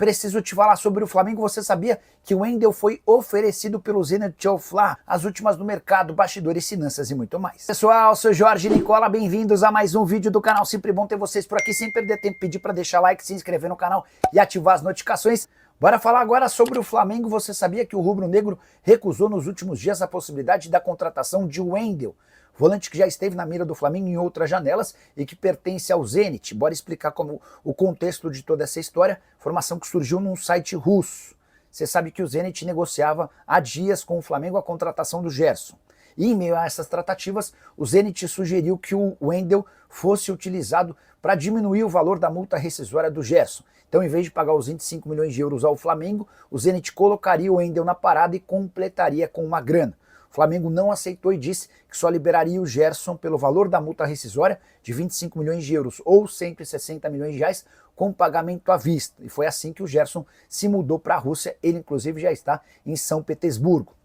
Preciso te falar sobre o Flamengo. Você sabia que o Wendel foi oferecido pelo Zenit Fla? As últimas no mercado, bastidores, finanças e muito mais. Pessoal, sou Jorge Nicola, bem-vindos a mais um vídeo do canal. Sempre bom ter vocês por aqui. Sem perder tempo, pedir para deixar like, se inscrever no canal e ativar as notificações. Bora falar agora sobre o Flamengo. Você sabia que o rubro-negro recusou nos últimos dias a possibilidade da contratação de Wendel, volante que já esteve na mira do Flamengo em outras janelas e que pertence ao Zenit. Bora explicar como o contexto de toda essa história. Informação que surgiu num site russo. Você sabe que o Zenit negociava há dias com o Flamengo a contratação do Gerson. E em meio a essas tratativas, o Zenit sugeriu que o Wendel fosse utilizado para diminuir o valor da multa rescisória do Gerson. Então, em vez de pagar os 25 milhões de euros ao Flamengo, o Zenit colocaria o Wendel na parada e completaria com uma grana. O Flamengo não aceitou e disse que só liberaria o Gerson pelo valor da multa rescisória de 25 milhões de euros ou 160 milhões de reais com pagamento à vista. E foi assim que o Gerson se mudou para a Rússia. Ele, inclusive, já está em São Petersburgo.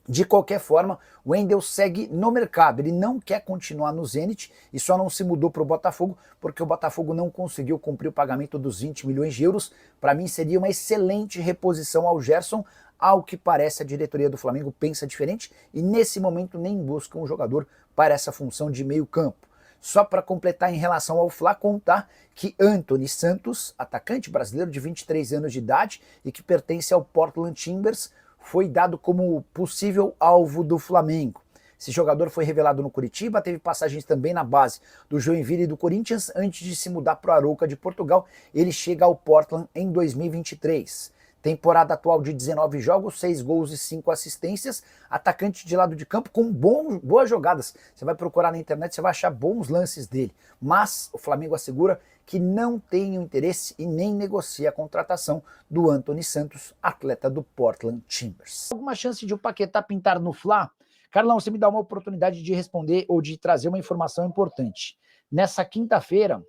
De qualquer forma, o Wendel segue no mercado. Ele não quer continuar no Zenit e só não se mudou para o Botafogo porque o Botafogo não conseguiu cumprir o pagamento dos 20 milhões de euros. Para mim, seria uma excelente reposição ao Gerson. Ao que parece, a diretoria do Flamengo pensa diferente e nesse momento nem busca um jogador para essa função de meio campo. Só para completar em relação ao Fla, contar que Anthony Santos, atacante brasileiro de 23 anos de idade e que pertence ao Portland Timbers, foi dado como possível alvo do Flamengo. Esse jogador foi revelado no Curitiba, teve passagens também na base do Joinville e do Corinthians antes de se mudar para o Arouca de Portugal. Ele chega ao Portland em 2023. Temporada atual de 19 jogos, 6 gols e 5 assistências, atacante de lado de campo com boas jogadas. Você vai procurar na internet, você vai achar bons lances dele. Mas o Flamengo assegura que não tem interesse e nem negocia a contratação do Anthony Santos, atleta do Portland Timbers. Alguma chance de o Paquetá pintar no Fla? Carlão, você me dá uma oportunidade de responder ou de trazer uma informação importante. Nessa quinta-feira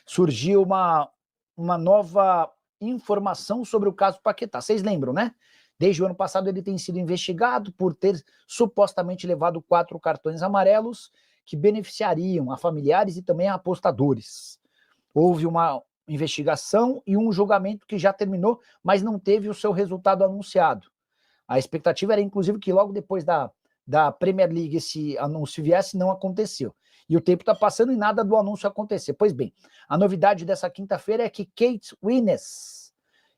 surgiu uma nova informação sobre o caso Paquetá. Vocês lembram, né? Desde o ano passado ele tem sido investigado por ter supostamente levado 4 cartões amarelos que beneficiariam a familiares e também a apostadores. Houve uma investigação e um julgamento que já terminou, mas não teve o seu resultado anunciado. A expectativa era, inclusive, que logo depois da Premier League esse anúncio viesse, não aconteceu. E o tempo está passando e nada do anúncio acontecer. Pois bem, a novidade dessa quinta-feira é que Kate Winnes,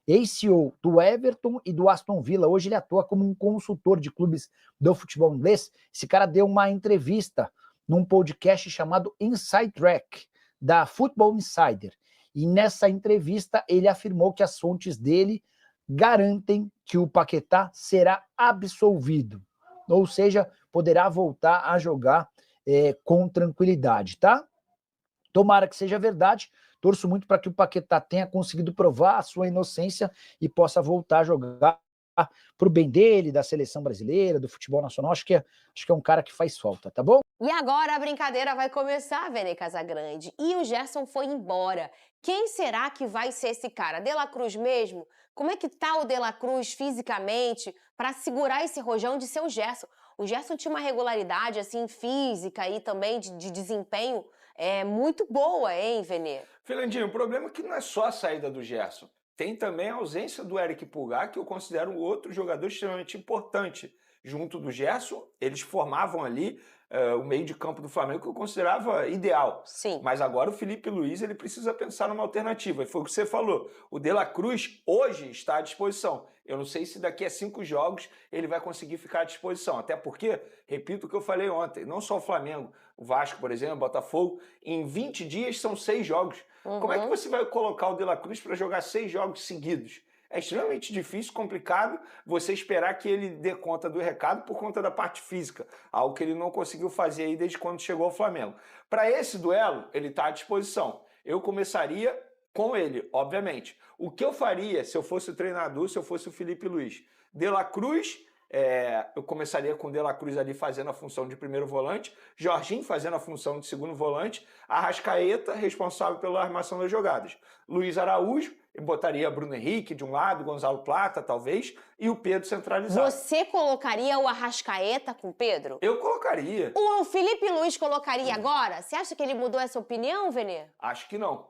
ex-CEO do Everton e do Aston Villa, hoje ele atua como um consultor de clubes do futebol inglês. Esse cara deu uma entrevista num podcast chamado Inside Track, da Football Insider. E nessa entrevista ele afirmou que as fontes dele garantem que o Paquetá será absolvido. Ou seja, poderá voltar a jogar com tranquilidade, tá? Tomara que seja verdade. Torço muito para que o Paquetá tenha conseguido provar a sua inocência e possa voltar a jogar para o bem dele, da seleção brasileira, do futebol nacional. Acho que é um cara que faz falta, tá bom? E agora a brincadeira vai começar, Vene Casagrande. E o Gerson foi embora. Quem será que vai ser esse cara? De La Cruz mesmo? Como é que tá o De La Cruz fisicamente para segurar esse rojão de ser o Gerson? O Gerson tinha uma regularidade assim física e também de desempenho muito boa, hein, Vene? Fernandinho, o problema é que não é só a saída do Gerson. Tem também a ausência do Eric Pulgar, que eu considero um outro jogador extremamente importante. Junto do Gerson, eles formavam ali o meio de campo do Flamengo, que eu considerava ideal. Sim. Mas agora o Felipe Luiz ele precisa pensar numa alternativa. E foi o que você falou. O De La Cruz hoje está à disposição. Eu não sei se daqui a 5 jogos ele vai conseguir ficar à disposição. Até porque, repito o que eu falei ontem, não só o Flamengo, o Vasco, por exemplo, o Botafogo, em 20 dias são 6 jogos. Como é que você vai colocar o De La Cruz para jogar 6 jogos seguidos? É extremamente difícil, complicado você esperar que ele dê conta do recado por conta da parte física, algo que ele não conseguiu fazer aí desde quando chegou ao Flamengo. Para esse duelo, ele está à disposição. Eu começaria com ele, obviamente. O que eu faria se eu fosse o treinador, se eu fosse o Felipe Luiz? De La Cruz, eu começaria com o De La Cruz ali fazendo a função de primeiro volante, Jorginho fazendo a função de segundo volante, Arrascaeta responsável pela armação das jogadas, Luiz Araújo, eu botaria Bruno Henrique de um lado, Gonzalo Plata talvez, e o Pedro centralizado. Você colocaria o Arrascaeta com o Pedro? Eu colocaria. O Felipe Luiz colocaria agora? Você acha que ele mudou essa opinião, Vene? Acho que não.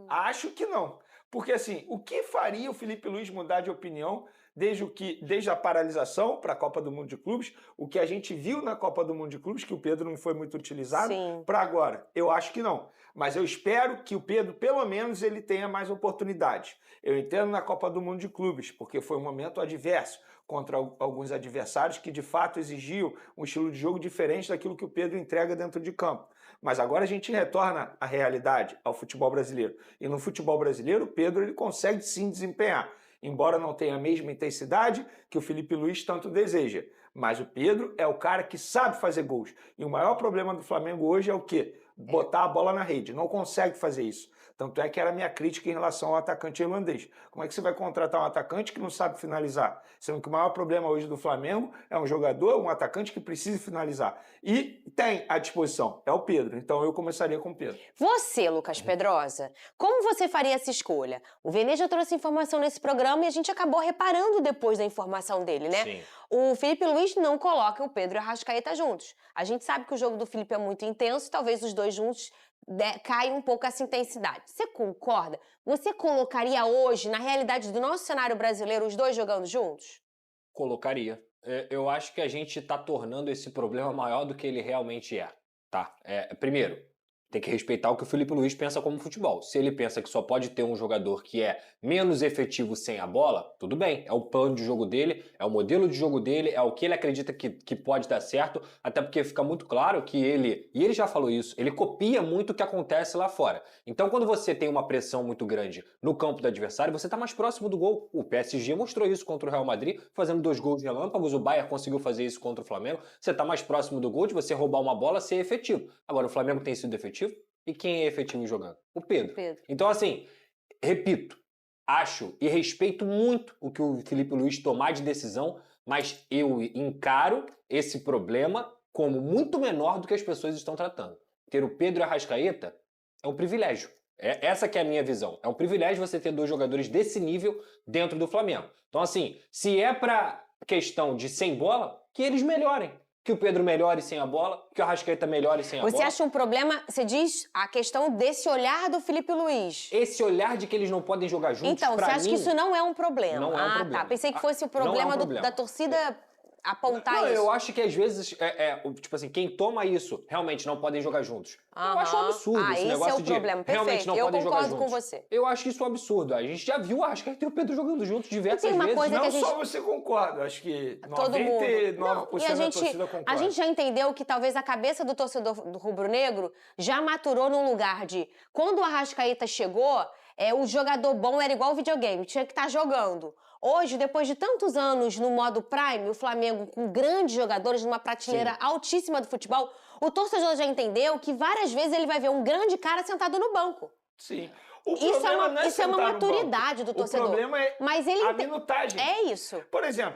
Acho que não. Porque, assim, o que faria o Felipe Luiz mudar de opinião desde a paralisação para a Copa do Mundo de Clubes, o que a gente viu na Copa do Mundo de Clubes, que o Pedro não foi muito utilizado, para agora? Eu acho que não. Mas eu espero que o Pedro, pelo menos, ele tenha mais oportunidades. Eu entendo na Copa do Mundo de Clubes, porque foi um momento adverso contra alguns adversários que, de fato, exigiam um estilo de jogo diferente daquilo que o Pedro entrega dentro de campo. Mas agora a gente retorna à realidade, ao futebol brasileiro. E no futebol brasileiro, o Pedro ele consegue sim desempenhar, embora não tenha a mesma intensidade que o Felipe Luiz tanto deseja. Mas o Pedro é o cara que sabe fazer gols. E o maior problema do Flamengo hoje é o quê? Botar a bola na rede. Não consegue fazer isso. Tanto é que era a minha crítica em relação ao atacante irlandês. Como é que você vai contratar um atacante que não sabe finalizar? Sendo que o maior problema hoje do Flamengo é um jogador, um atacante que precisa finalizar. E tem à disposição, é o Pedro. Então eu começaria com o Pedro. Você, Lucas Pedrosa, como você faria essa escolha? O Vene já trouxe informação nesse programa e a gente acabou reparando depois da informação dele, né? Sim. O Felipe Luiz não coloca o Pedro e a Arrascaeta juntos. A gente sabe que o jogo do Felipe é muito intenso, talvez os dois juntos caia um pouco essa intensidade. Você concorda? Você colocaria hoje, na realidade do nosso cenário brasileiro, os dois jogando juntos? Colocaria. Eu acho que a gente está tornando esse problema maior do que ele realmente é. Tá? Primeiro, tem que respeitar o que o Felipe Luiz pensa como futebol. Se ele pensa que só pode ter um jogador que é menos efetivo sem a bola, tudo bem. É o plano de jogo dele, é o modelo de jogo dele, é o que ele acredita que pode dar certo, até porque fica muito claro que ele já falou isso, ele copia muito o que acontece lá fora. Então, quando você tem uma pressão muito grande no campo do adversário, você está mais próximo do gol. O PSG mostrou isso contra o Real Madrid, fazendo 2 gols relâmpagos, o Bayern conseguiu fazer isso contra o Flamengo. Você está mais próximo do gol de você roubar uma bola, ser efetivo. Agora, o Flamengo tem sido efetivo? E quem é efetivo jogando? O Pedro. Então, assim, repito, acho e respeito muito o que o Felipe Luiz tomar de decisão, mas eu encaro esse problema como muito menor do que as pessoas estão tratando. Ter o Pedro e a Arrascaeta é um privilégio. Essa que é a minha visão. É um privilégio você ter 2 jogadores desse nível dentro do Flamengo. Então, assim, se é pra questão de sem bola, que eles melhorem. Que o Pedro melhore sem a bola, que o Arrascaeta melhore sem a bola. Você acha um problema, você diz, a questão desse olhar do Felipe Luiz? Esse olhar de que eles não podem jogar juntos, então, você acha que isso não é um problema? Não é um problema. Tá. Pensei que fosse o problema, da torcida apontar não, isso. Eu acho que às vezes, tipo assim, quem toma isso realmente não podem jogar juntos. Eu acho um absurdo esse negócio de problema. realmente não podem jogar juntos. Eu concordo com você. Eu acho isso um absurdo. A gente já viu o Arrascaeta e o Pedro jogando juntos diversas vezes. Não só você concorda, acho que 99% da torcida concorda. A gente já entendeu que talvez a cabeça do torcedor do rubro-negro já maturou num lugar de... Quando o Arrascaeta chegou, o jogador bom era igual videogame, tinha que estar jogando. Hoje, depois de tantos anos no modo Prime, o Flamengo com grandes jogadores numa prateleira altíssima do futebol, o torcedor já entendeu que várias vezes ele vai ver um grande cara sentado no banco. Sim. Isso é uma maturidade do torcedor. O problema é a minutagem. É isso. Por exemplo,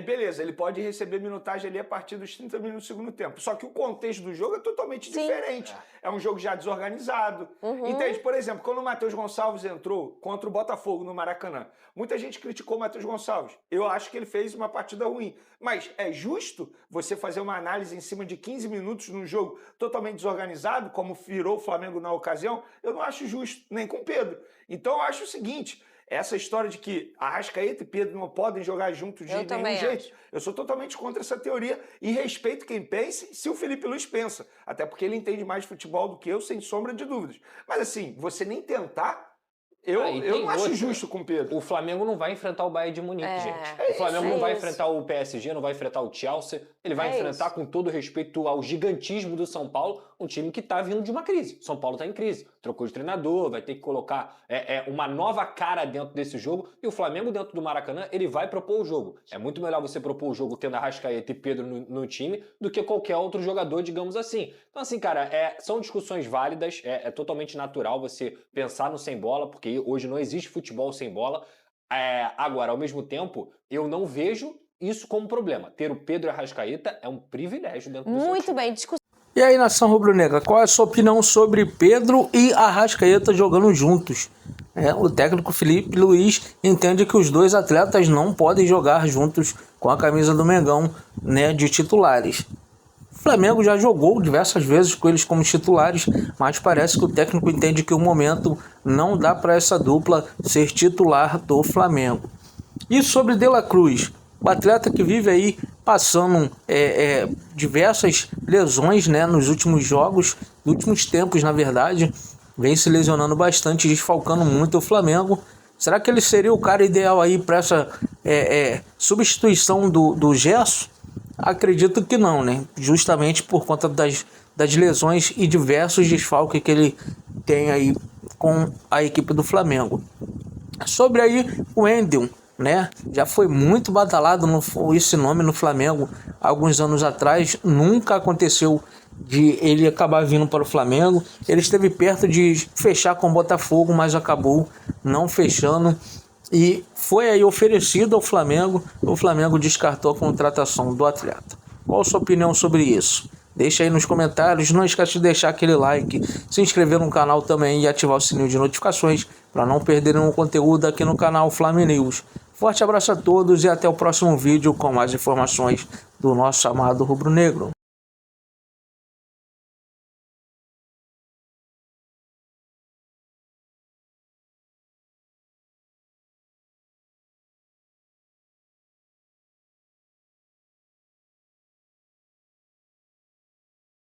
beleza, ele pode receber minutagem ali a partir dos 30 minutos do segundo tempo. Só que o contexto do jogo é totalmente diferente. É um jogo já desorganizado. Entende? Por exemplo, quando o Matheus Gonçalves entrou contra o Botafogo no Maracanã, muita gente criticou o Matheus Gonçalves. Eu acho que ele fez uma partida ruim. Mas é justo você fazer uma análise em cima de 15 minutos num jogo totalmente desorganizado, como virou o Flamengo na ocasião? Eu não acho justo, nem com o Pedro. Então eu acho o seguinte, essa história de que Arrascaeta e Pedro não podem jogar juntos de nenhum jeito, eu sou totalmente contra essa teoria e respeito quem pense se o Felipe Luiz pensa, até porque ele entende mais de futebol do que eu, sem sombra de dúvidas. Mas assim, você nem tentar... Eu não acho justo com o Pedro. O Flamengo não vai enfrentar o Bayern de Munique, gente. O Flamengo não vai enfrentar o PSG, não vai enfrentar o Chelsea. Ele vai enfrentar, com todo respeito ao gigantismo do São Paulo, um time que tá vindo de uma crise. São Paulo tá em crise. Trocou de treinador, vai ter que colocar uma nova cara dentro desse jogo. E o Flamengo, dentro do Maracanã, ele vai propor o jogo. É muito melhor você propor o jogo tendo Arrascaeta e Pedro no time do que qualquer outro jogador, digamos assim. Então, assim, cara, são discussões válidas. É totalmente natural você pensar no sem bola, porque hoje não existe futebol sem bola. Agora, ao mesmo tempo, eu não vejo isso como problema. Ter o Pedro e a Arrascaeta é um privilégio dentro do Muito bem, discussão. E aí, nação rubro-negra, qual é a sua opinião sobre Pedro e Arrascaeta jogando juntos? O técnico Felipe Luiz entende que os dois atletas não podem jogar juntos com a camisa do Mengão, né, de titulares. O Flamengo já jogou diversas vezes com eles como titulares, mas parece que o técnico entende que o momento não dá para essa dupla ser titular do Flamengo. E sobre De La Cruz, o atleta que vive aí passando diversas lesões, né, nos últimos jogos, nos últimos tempos, na verdade, vem se lesionando bastante, desfalcando muito o Flamengo. Será que ele seria o cara ideal aí para essa substituição do Gerson? Acredito que não, né? Justamente por conta das lesões e diversos desfalques que ele tem aí com a equipe do Flamengo. Sobre aí o Wendel, né? Já foi muito badalado esse nome no Flamengo alguns anos atrás, nunca aconteceu de ele acabar vindo para o Flamengo. Ele esteve perto de fechar com o Botafogo, mas acabou não fechando e foi aí oferecido ao Flamengo. O Flamengo descartou a contratação do atleta. Qual a sua opinião sobre isso? Deixa aí nos comentários, não esquece de deixar aquele like, se inscrever no canal também e ativar o sininho de notificações para não perder nenhum conteúdo aqui no canal Flamengo News. Forte abraço a todos e até o próximo vídeo com mais informações do nosso amado rubro-negro.